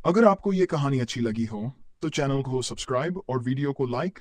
अगर आपको ये कहानी अच्छी लगी हो तो चैनल को सब्सक्राइब और वीडियो को लाइक।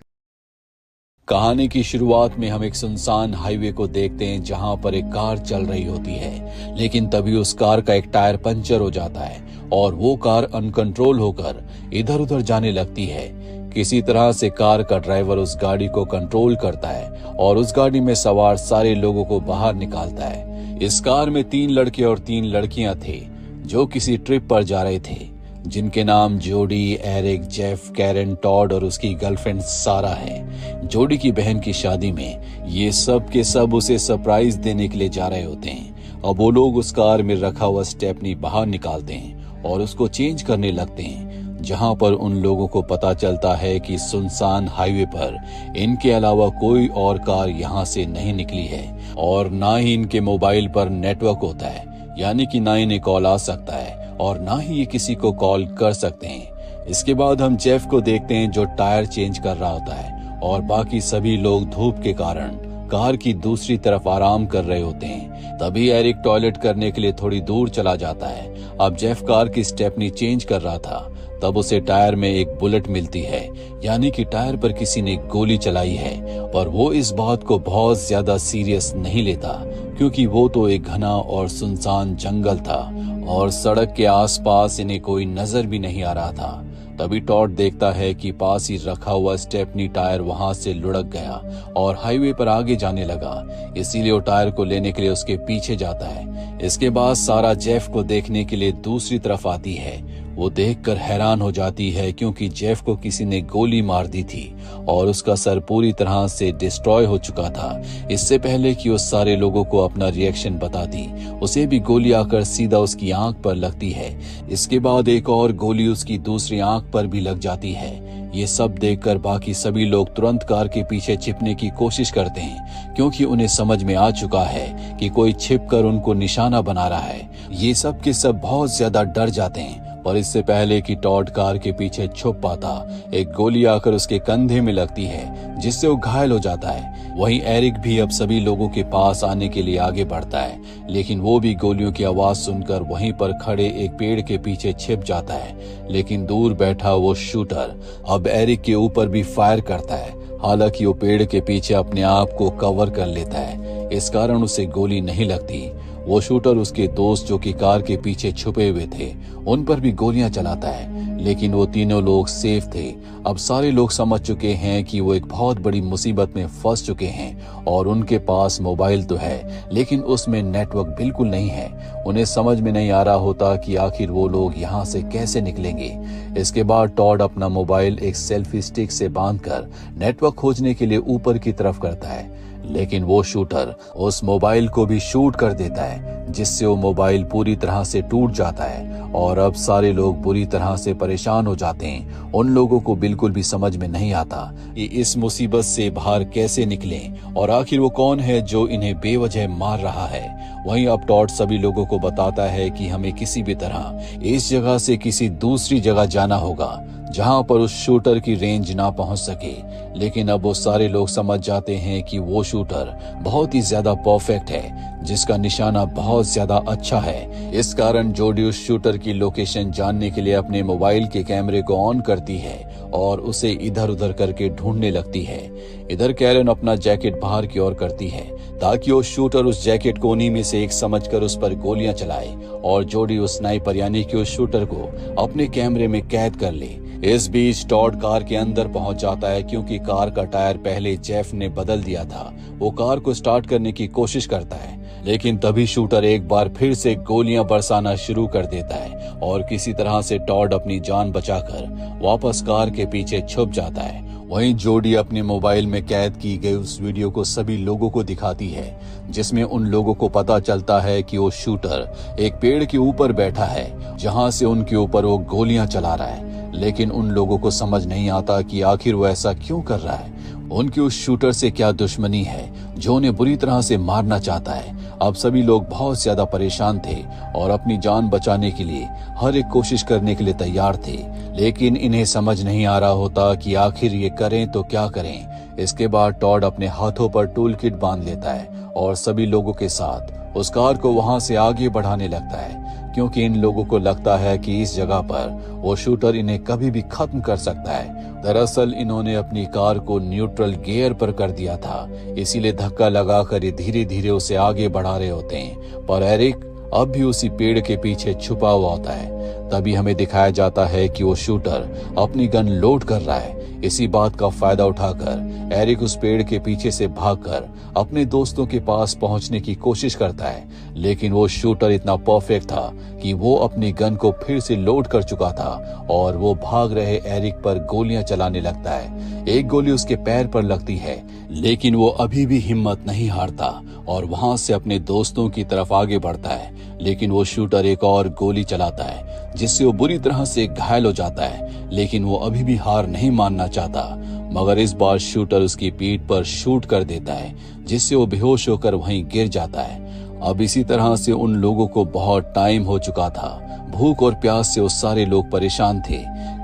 कहानी की शुरुआत में हम एक सुनसान हाईवे को देखते हैं जहां पर एक कार चल रही होती है, लेकिन तभी उस कार का एक टायर पंचर हो जाता है और वो कार अनकंट्रोल होकर इधर उधर जाने लगती है। किसी तरह से कार का ड्राइवर उस गाड़ी को कंट्रोल करता है और उस गाड़ी में सवार सारे लोगों को बाहर निकालता है। इस कार में 3 लड़के और 3 लड़कियां थे जो किसी ट्रिप पर जा रहे थे, जिनके नाम जोडी, एरिक, जेफ, कैरन, टॉड और उसकी गर्लफ्रेंड सारा है। जोडी की बहन की शादी में ये सब के सब उसे सरप्राइज देने के लिए जा रहे होते हैं। अब वो लोग उस कार में रखा हुआ स्टेपनी बाहर निकालते हैं और उसको चेंज करने लगते हैं, जहां पर उन लोगों को पता चलता है कि सुनसान हाईवे पर इनके अलावा कोई और कार यहां से नहीं निकली है और ना ही इनके मोबाइल पर नेटवर्क होता है, यानी कि ना इन्हें कॉल आ सकता है और ना ही ये किसी को कॉल कर सकते हैं। इसके बाद हम जेफ को देखते हैं जो टायर चेंज कर रहा होता है और बाकी सभी लोग धूप के कारण कार की दूसरी तरफ आराम कर रहे होते हैं। तभी एरिक टॉयलेट करने के लिए थोड़ी दूर चला जाता है। अब जेफ कार की स्टेपनी चेंज कर रहा था, तब उसे टायर में एक बुलेट मिलती है, यानी कि टायर पर किसी ने गोली चलाई है। पर वो इस बात को बहुत ज्यादा सीरियस नहीं लेता, क्योंकि वो तो एक घना और सुनसान जंगल था और सड़क के आसपास इन्हें कोई नजर भी नहीं आ रहा था। तभी टॉड देखता है कि पास ही रखा हुआ स्टेपनी टायर वहां से लुढ़क गया और हाईवे पर आगे जाने लगा, इसीलिए वो टायर को लेने के लिए उसके पीछे जाता है। इसके बाद सारा जेफ को देखने के लिए दूसरी तरफ आती है। वो देखकर हैरान हो जाती है क्योंकि जेफ को किसी ने गोली मार दी थी और उसका सर पूरी तरह से डिस्ट्रॉय हो चुका था। इससे पहले कि उस सारे लोगों को अपना रिएक्शन बताती, उसे भी गोली आकर सीधा उसकी आंख पर लगती है। इसके बाद एक और गोली उसकी दूसरी आंख पर भी लग जाती है। ये सब देखकर बाकी सभी लोग तुरंत कार के पीछे छिपने की कोशिश करते हैं, क्योंकि उन्हें समझ में आ चुका है कि कोई छिपकर उनको निशाना बना रहा है। ये सब के सब बहुत ज्यादा डर जाते हैं, पर इससे पहले कि टॉड कार के पीछे छुप पाता, एक गोली आकर उसके कंधे में लगती है, जिससे वो घायल हो जाता है। वहीं एरिक भी अब सभी लोगों के पास आने के लिए आगे बढ़ता है, लेकिन वो भी गोलियों की आवाज सुनकर वहीं पर खड़े एक पेड़ के पीछे छिप जाता है। लेकिन दूर बैठा वो शूटर अब एरिक के ऊपर भी फायर करता है। हालांकि वो पेड़ के पीछे अपने आप को कवर कर लेता है, इस कारण उसे गोली नहीं लगती। वो शूटर उसके दोस्त जो कि कार के पीछे छुपे हुए थे, उन पर भी गोलियां चलाता है, लेकिन वो तीनों लोग सेफ थे। अब सारे लोग समझ चुके हैं कि वो एक बहुत बड़ी मुसीबत में फंस चुके हैं और उनके पास मोबाइल तो है, लेकिन उसमें नेटवर्क बिल्कुल नहीं है। उन्हें समझ में नहीं आ रहा होता कि आखिर वो लोग यहाँ से कैसे निकलेंगे। इसके बाद टॉड अपना मोबाइल एक सेल्फी स्टिक से बांधकर नेटवर्क खोजने के लिए ऊपर की तरफ करता है, लेकिन वो शूटर उस मोबाइल को भी शूट कर देता है, जिससे वो मोबाइल पूरी तरह से टूट जाता है और अब सारे लोग बुरी तरह से परेशान हो जाते हैं। उन लोगों को बिल्कुल भी समझ में नहीं आता कि इस मुसीबत से बाहर कैसे निकलें और आखिर वो कौन है जो इन्हें बेवजह मार रहा है। वहीं अब टॉड सभी लोगों को बताता है कि हमें किसी भी तरह इस जगह से किसी दूसरी जगह जाना होगा जहां पर उस शूटर की रेंज ना पहुंच सके। लेकिन अब वो सारे लोग समझ जाते हैं कि वो शूटर बहुत ही ज्यादा परफेक्ट है, जिसका निशाना बहुत ज्यादा अच्छा है। इस कारण जोडी उस शूटर की लोकेशन जानने के लिए अपने मोबाइल के कैमरे को ऑन करती है और उसे इधर उधर करके ढूंढने लगती है। इधर कैरन अपना जैकेट बाहर की ओर करती है ताकि वो शूटर उस जैकेट को उन्हीं में से एक समझकर उस पर गोलियां चलाए और जोडी उस स्नाइपर यानी कि उस शूटर को अपने कैमरे में कैद कर ले। इस बीच टॉड कार के अंदर पहुंच जाता है, क्योंकि कार का टायर पहले जेफ ने बदल दिया था। वो कार को स्टार्ट करने की कोशिश करता है, लेकिन तभी शूटर एक बार फिर से गोलियां बरसाना शुरू कर देता है और किसी तरह से टॉड अपनी जान बचाकर वापस कार के पीछे छुप जाता है। वहीं जोडी अपने मोबाइल में कैद की गई उस वीडियो को सभी लोगों को दिखाती है, जिसमें उन लोगों को पता चलता है कि वो शूटर एक पेड़ के ऊपर बैठा है, जहां से उनके ऊपर वो गोलियां चला रहा है। लेकिन उन लोगों को समझ नहीं आता कि आखिर वो ऐसा क्यों कर रहा है। उनकी उस शूटर से क्या दुश्मनी है जो उन्हें बुरी तरह से मारना चाहता है। अब सभी लोग बहुत ज्यादा परेशान थे और अपनी जान बचाने के लिए हर एक कोशिश करने के लिए तैयार थे, लेकिन इन्हें समझ नहीं आ रहा होता कि आखिर ये करें तो क्या करें। इसके बाद टॉड अपने हाथों पर टूल किट बांध लेता है और सभी लोगों के साथ उस कार को वहां से आगे बढ़ाने लगता है। क्योंकि इन लोगों को लगता है कि इस जगह पर वो शूटर इन्हें कभी भी खत्म कर सकता है। दरअसल इन्होंने अपनी कार को न्यूट्रल गियर पर कर दिया था, इसीलिए धक्का लगाकर ये धीरे धीरे उसे आगे बढ़ा रहे होते हैं। पर एरिक अब भी उसी पेड़ के पीछे छुपा हुआ होता है। तभी हमें दिखाया जाता है कि वो शूटर अपनी गन लोड कर रहा है। इसी बात का फायदा उठाकर एरिक उस पेड़ के पीछे से भागकर अपने दोस्तों के पास पहुंचने की कोशिश करता है, लेकिन वो शूटर इतना परफेक्ट था कि वो अपनी गन को फिर से लोड कर चुका था और वो भाग रहे एरिक पर गोलियां चलाने लगता है। एक गोली उसके पैर पर लगती है, लेकिन वो अभी भी हिम्मत नहीं हारता और वहां से अपने दोस्तों की तरफ आगे बढ़ता है। लेकिन वो शूटर एक और गोली चलाता है जिससे वो बुरी तरह से घायल हो जाता है, लेकिन वो अभी भी हार नहीं मानना चाहता। मगर इस बार शूटर उसकी पीठ पर शूट कर देता है जिससे वो बेहोश होकर वहीं गिर जाता है। अब इसी तरह से उन लोगों को बहुत टाइम हो चुका था। भूख और प्यास से वो सारे लोग परेशान थे।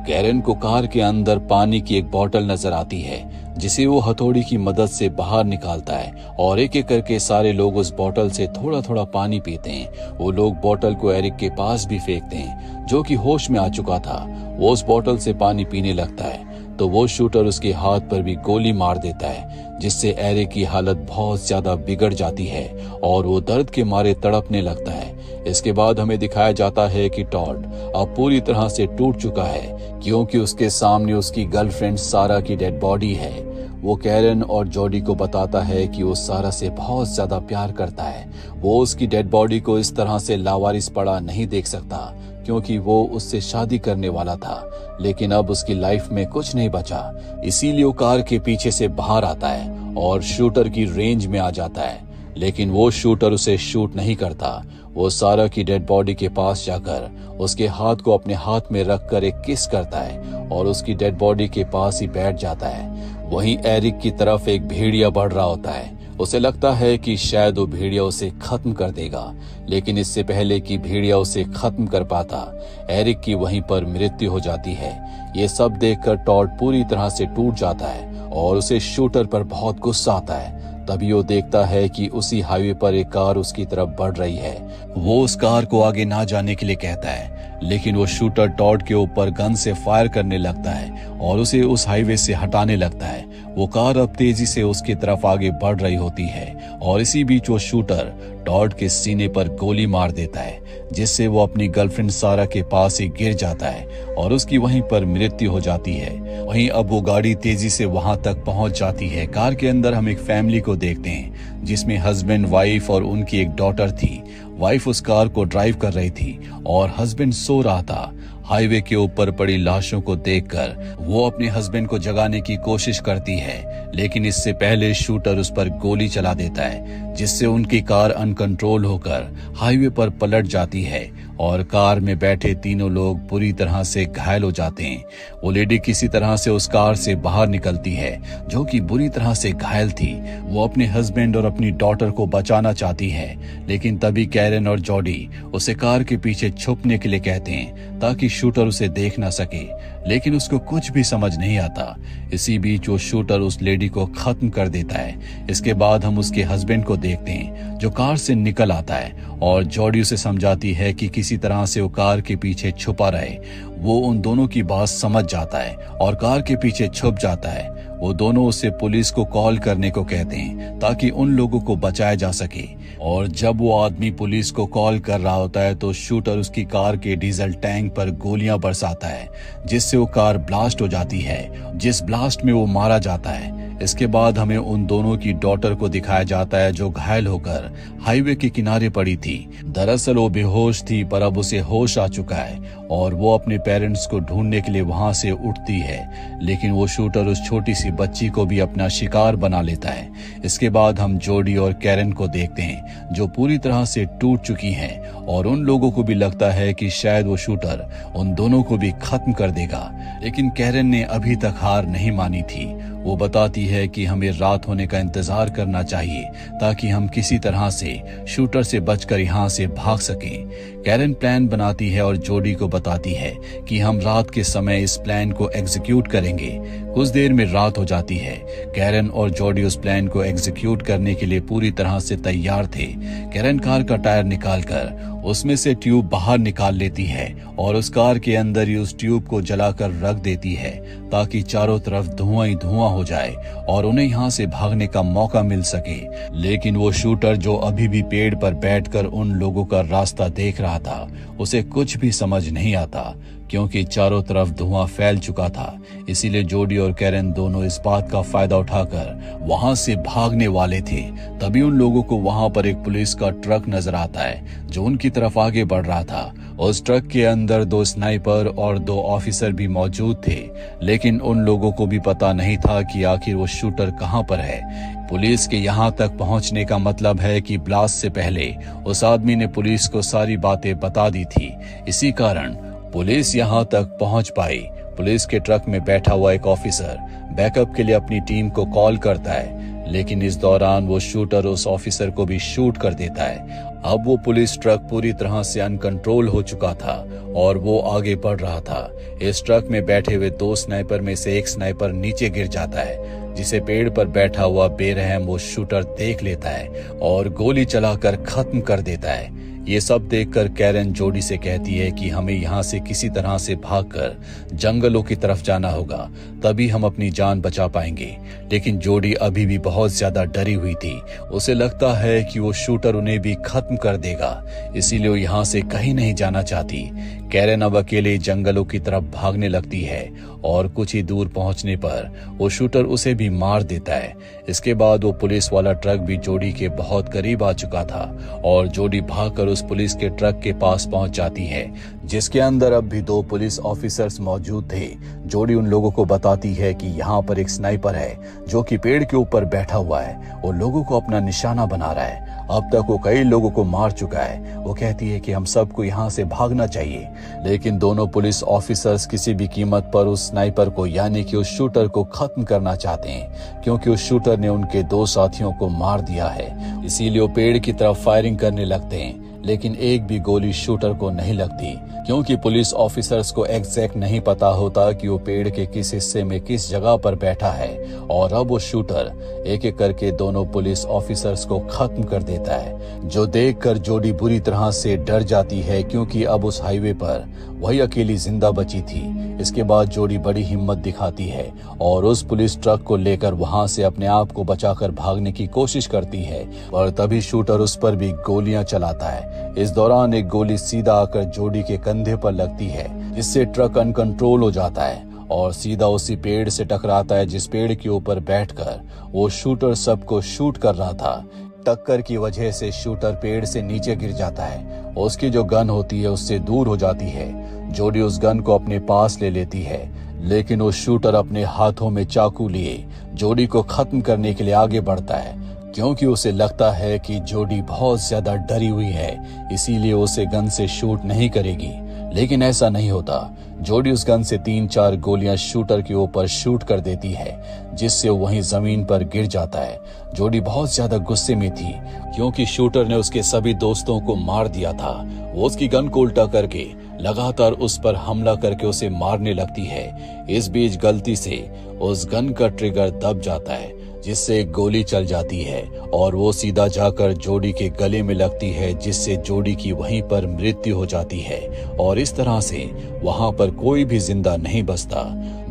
कैरन को कार के अंदर पानी की एक बोतल नजर आती है जिसे वो हथौड़ी की मदद से बाहर निकालता है और एक एक करके सारे लोग उस बोतल से थोड़ा थोड़ा पानी पीते हैं। वो लोग बोतल को एरिक के पास भी फेंकते हैं जो कि होश में आ चुका था। वो उस बोतल से पानी पीने लगता है तो वो शूटर उसके हाथ पर भी गोली मार देता है जिससे एरिक की हालत बहुत ज्यादा बिगड़ जाती है और वो दर्द के मारे तड़पने लगता है। इसके बाद हमें दिखाया जाता है कि टॉड अब पूरी तरह से टूट चुका है क्योंकि उसके सामने उसकी गर्लफ्रेंड सारा की डेड बॉडी है। वो कैरन और जॉडी को बताता है कि वो सारा से बहुत ज्यादा प्यार करता है। वो उसकी डेड बॉडी को इस तरह से लावारिस पड़ा नहीं देख सकता क्योंकि वो उससे शादी करने वाला था, लेकिन अब उसकी लाइफ में कुछ नहीं बचा। इसीलिए वो कार के पीछे से बाहर आता है और शूटर की रेंज में आ जाता है, लेकिन वो शूटर उसे शूट नहीं करता। वो सारा की डेड बॉडी के पास जाकर उसके हाथ को अपने हाथ में रखकर एक किस करता है और उसकी डेड बॉडी के पास ही बैठ जाता है। वहीं एरिक की तरफ एक भेड़िया बढ़ रहा होता है। उसे लगता है कि शायद वो भेड़िया उसे खत्म कर देगा, लेकिन इससे पहले कि भेड़िया उसे खत्म कर पाता, एरिक की वहीं पर मृत्यु हो जाती है। ये सब देखकर टॉड पूरी तरह से टूट जाता है और उसे शूटर पर बहुत गुस्सा आता है। तभी वो देखता है कि उसी हाईवे पर एक कार उसकी तरफ बढ़ रही है। वो उस कार को आगे ना जाने के लिए कहता है, लेकिन वो शूटर टॉड के ऊपर गन से फायर करने लगता है और उसे उस हाईवे से हटाने लगता है। वो कार अब तेजी से उसकी तरफ आगे बढ़ रही होती है और इसी बीच वो शूटर टॉड के सीने पर गोली मार देता है जिससे वो अपनी गर्लफ्रेंड सारा के पास ही गिर जाता है और उसकी वहीं पर मृत्यु हो जाती है। वहीं अब वो गाड़ी तेजी से वहां तक पहुंच जाती है। कार के अंदर हम एक फैमिली को देखते हैं जिसमें हस्बैंड, वाइफ और उनकी एक डॉटर थी। वाइफ उस कार को ड्राइव कर रही थी और हस्बैंड सो रहा था। हाईवे के ऊपर पड़ी लाशों को देखकर वो अपने हस्बैंड को जगाने की कोशिश करती है, लेकिन इससे पहले शूटर उस पर गोली चला देता है जिससे उनकी कार अनकंट्रोल होकर हाईवे पर पलट जाती है और कार में बैठे तीनों लोग बुरी तरह से घायल हो जाते हैं। वो लेडी किसी तरह से उस कार से बाहर निकलती है जो कि बुरी तरह से घायल थी। वो अपने हस्बैंड और अपनी डॉटर को बचाना चाहती है, लेकिन तभी कैरन और जॉडी उसे कार के पीछे छुपने के लिए कहते हैं ताकि शूटर उसे देख ना सके, लेकिन उसको कुछ भी समझ नहीं आता। इसी बीच वो शूटर उस लेडी को खत्म कर देता है। इसके बाद हम उसके हस्बैंड को देखते हैं जो कार से निकल आता है और जॉडी उसे समझाती है कि किसी तरह से वो कार के पीछे छुपा रहे। वो उन दोनों की बात समझ जाता है और कार के पीछे छुप जाता है। वो दोनों उसे पुलिस को कॉल करने को कहते हैं ताकि उन लोगों को बचाया जा सके। और जब वो आदमी पुलिस को कॉल कर रहा होता है तो शूटर उसकी कार के डीजल टैंक पर गोलियां बरसाता है जिससे वो कार ब्लास्ट हो जाती है, जिस ब्लास्ट में वो मारा जाता है। इसके बाद हमें उन दोनों की डॉटर को दिखाया जाता है जो घायल होकर हाईवे के किनारे पड़ी थी। दरअसल वो बेहोश थी पर अब उसे होश आ चुका है और वो अपने पेरेंट्स को ढूंढने के लिए वहां से उठती है, लेकिन वो शूटर उस छोटी सी बच्ची को भी अपना शिकार बना लेता है। इसके बाद हम जॉडी और कैरन को देखते हैं जो पूरी तरह से टूट चुकी हैं और उन लोगों को भी लगता है कि शायद वो शूटर उन दोनों को भी खत्म कर देगा, लेकिन कैरन ने अभी तक हार नहीं मानी थी। वो बताती है कि हमें रात होने का इंतजार करना चाहिए ताकि हम किसी तरह से शूटर से बचकर यहाँ से भाग सकें। कैरन प्लान बनाती है और जॉडी को बताती है कि हम रात के समय इस प्लान को एग्जीक्यूट करेंगे। कुछ देर में रात हो जाती है। कैरन और जॉडी उस प्लान को एग्जीक्यूट करने के लिए पूरी तरह से तैयार थे। कैरन कार का टायर निकालकर उसमें से ट्यूब बाहर निकाल लेती है और उस कार के अंदर ही उस ट्यूब को जलाकर रख देती है ताकि चारों तरफ धुआं ही धुआं हो जाए और उन्हें यहाँ से भागने का मौका मिल सके। लेकिन वो शूटर जो अभी भी पेड़ पर बैठकर उन लोगों का रास्ता देख रहा था, उसे कुछ भी समझ नहीं आता क्योंकि चारों तरफ धुआं फैल चुका था। इसीलिए जोडी और कैरन दोनों इस बात का फायदा उठाकर वहां से भागने वाले थे। तभी उन लोगों को वहां पर एक पुलिस का ट्रक नजर आता है जो उनकी तरफ आगे बढ़ रहा था। उस ट्रक के अंदर 2 स्नाइपर और 2 ऑफिसर भी मौजूद थे, लेकिन उन लोगों को भी पता नहीं था कि आखिर वो शूटर कहां पर है। पुलिस के यहाँ तक पहुंचने का मतलब है कि ब्लास्ट से पहले उस आदमी ने पुलिस को सारी बातें बता दी थी। इसी कारण पुलिस यहाँ तक पहुंच पाई। पुलिस के ट्रक में बैठा हुआ एक ऑफिसर बैकअप के लिए अपनी टीम को कॉल करता है, लेकिन इस दौरान वो शूटर उस ऑफिसर को भी शूट कर देता है। अब वो पुलिस ट्रक पूरी तरह से अनकंट्रोल हो चुका था और वो आगे बढ़ रहा था। इस ट्रक में बैठे हुए 2 स्नाइपर में से एक स्नाइपर नीचे गिर जाता है, जिसे पेड़ पर बैठा हुआ बेरहम वो शूटर देख लेता है और गोली चलाकर खत्म कर देता है। ये सब देखकर कैरन जोडी से कहती है कि हमें यहाँ से किसी तरह से भागकर जंगलों की तरफ जाना होगा, तभी हम अपनी जान बचा पाएंगे। लेकिन जोडी अभी भी बहुत ज्यादा डरी हुई थी। उसे लगता है कि वो शूटर उन्हें भी खत्म कर देगा, इसीलिए वो यहाँ से कहीं नहीं जाना चाहती। कैरन अब अकेले जंगलों की तरफ भागने लगती है और कुछ ही दूर पहुंचने पर वो शूटर उसे भी मार देता है। इसके बाद वो पुलिस वाला ट्रक भी जोडी के बहुत करीब आ चुका था और जोडी भागकर उस पुलिस के ट्रक के पास पहुंच जाती है, जिसके अंदर अब भी 2 पुलिस ऑफिसर्स मौजूद थे। जोडी उन लोगों को बताती है कि यहाँ पर एक स्नाइपर है जो कि पेड़ के ऊपर बैठा हुआ है, वो लोगों को अपना निशाना बना रहा है। अब तक वो कई लोगों को मार चुका है। वो कहती है कि हम सबको यहाँ से भागना चाहिए, लेकिन दोनों पुलिस ऑफिसर्स किसी भी कीमत पर उस स्नाइपर को यानी कि उस शूटर को खत्म करना चाहते हैं, क्योंकि उस शूटर ने उनके 2 साथियों को मार दिया है। इसीलिए वो पेड़ की तरफ फायरिंग करने लगते हैं, लेकिन एक भी गोली शूटर को नहीं लगती, क्योंकि पुलिस ऑफिसर्स को एग्जैक्ट नहीं पता होता कि वो पेड़ के किस हिस्से में किस जगह पर बैठा है। और अब वो शूटर एक एक करके दोनों पुलिस ऑफिसर्स को खत्म कर देता है, जो देखकर जोडी बुरी तरह से डर जाती है, क्योंकि अब उस हाईवे पर वही अकेली जिंदा बची थी। इसके बाद जोडी बड़ी हिम्मत दिखाती है और उस पुलिस ट्रक को लेकर वहां से अपने आप को बचाकर भागने की कोशिश करती है, और तभी शूटर उस पर भी गोलियां चलाता है। इस दौरान एक गोली सीधा आकर जोडी के कंधे पर लगती है, जिससे ट्रक अनकंट्रोल हो जाता है और सीधा उसी पेड़ से टकराता है जिस पेड़ के ऊपर बैठकर वो शूटर सबको शूट कर रहा था। टक्कर की वजह से शूटर पेड़ से नीचे गिर जाता है और उसकी जो गन होती है उससे दूर हो जाती है। जोडी उस गन को अपने पास ले लेती है, लेकिन वो शूटर अपने हाथों में चाकू लिए जोडी को खत्म करने के लिए आगे बढ़ता है, क्योंकि उसे लगता है कि जोडी बहुत ज्यादा डरी हुई है, इसीलिए उसे गन से शूट नहीं करेगी। लेकिन ऐसा नहीं होता। जोडी उस गन से 3-4 गोलियां शूटर के ऊपर शूट कर देती है, जिससे वो वहीं जमीन पर गिर जाता है। जोडी बहुत ज्यादा गुस्से में थी, क्योंकि शूटर ने उसके सभी दोस्तों को मार दिया था। वो उसकी गन को उल्टा करके लगातार उस पर हमला करके उसे मारने लगती है। इस बीच गलती से उस गन का ट्रिगर दब जाता है, जिससे एक गोली चल जाती है और वो सीधा जाकर जोडी के गले में लगती है, जिससे जोडी की वहीं पर मृत्यु हो जाती है और इस तरह से वहां पर कोई भी जिंदा नहीं बचता।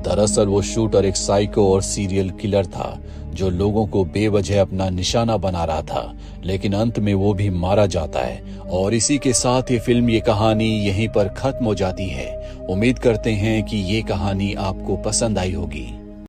दरअसल वो शूटर एक साइको और सीरियल किलर था, जो लोगों को बेवजह अपना निशाना बना रहा था, लेकिन अंत में वो भी मारा जाता है। और इसी के साथ ये फिल्म, ये कहानी यहीं पर खत्म हो जाती है। उम्मीद करते हैं कि ये कहानी आपको पसंद आई होगी।